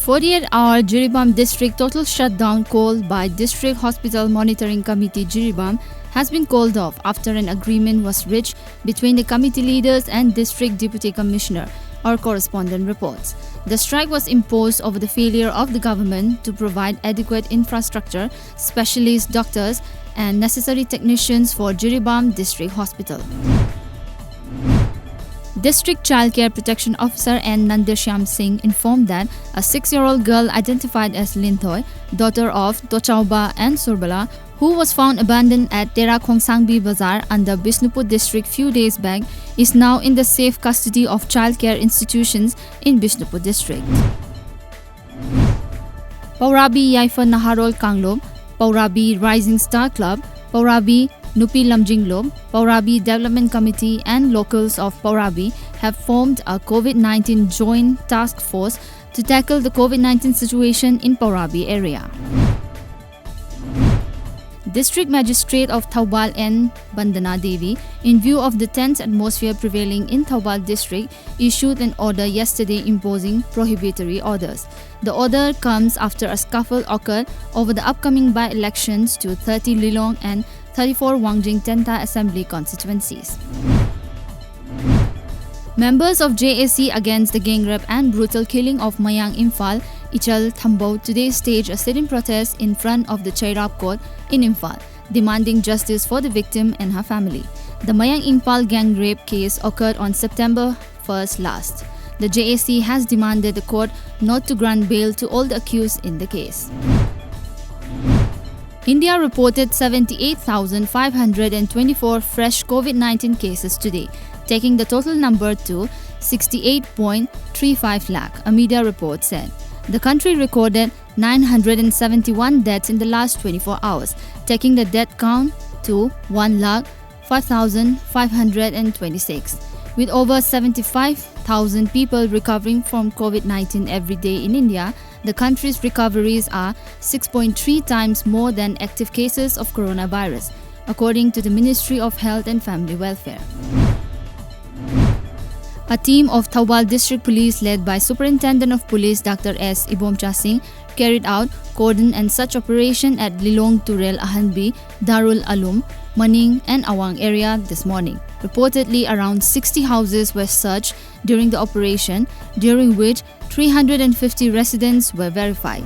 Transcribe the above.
48-hour Jiribam district total shutdown called by District Hospital Monitoring Committee Jiribam has been called off after an agreement was reached between the committee leaders and District Deputy Commissioner, our correspondent reports. The strike was imposed over the failure of the government to provide adequate infrastructure, specialist doctors and necessary technicians for Jiribam District Hospital. District Childcare Protection Officer N. Nandeshyam Singh informed that a 6-year-old girl identified as Linthoi, daughter of Tochauba and Surbala, who was found abandoned at Tera Khongsangbi Bazar under Bishnupur district few days back, is now in the safe custody of childcare institutions in Bishnupur district. Paurabi Yaifa Naharol Kanglob, Paurabi Rising Star Club, Paurabi Nupi Lamjinglob, Paurabi Development Committee and locals of Paurabi have formed a COVID-19 joint task force to tackle the COVID-19 situation in Paurabi area. District Magistrate of Thoubal N. Bandana Devi, in view of the tense atmosphere prevailing in Thoubal district, issued an order yesterday imposing prohibitory orders. The order comes after a scuffle occurred over the upcoming by-elections to 30 Lilong and 34 Wangjing Tenta Assembly constituencies. Members of JAC against the gang rape and brutal killing of Mayang Imphal, Ichal Thambau today staged a sit-in protest in front of the Chairab Court in Imphal, demanding justice for the victim and her family. The Mayang Imphal gang rape case occurred on September 1st last. The JAC has demanded the court not to grant bail to all the accused in the case. India reported 78,524 fresh COVID-19 cases today, taking the total number to 68.35 lakh, a media report said. The country recorded 971 deaths in the last 24 hours, taking the death count to 1,05,526. With over 75,000 people recovering from COVID-19 every day in India, the country's recoveries are 6.3 times more than active cases of coronavirus, according to the Ministry of Health and Family Welfare. A team of Thoubal District Police led by Superintendent of Police Dr. S. Ibomcha Singh carried out cordon and search operation at Lilong Turel Ahanbi, Darul Alum, Maning and Awang area this morning. Reportedly, around 60 houses were searched during the operation, during which 350 residents were verified.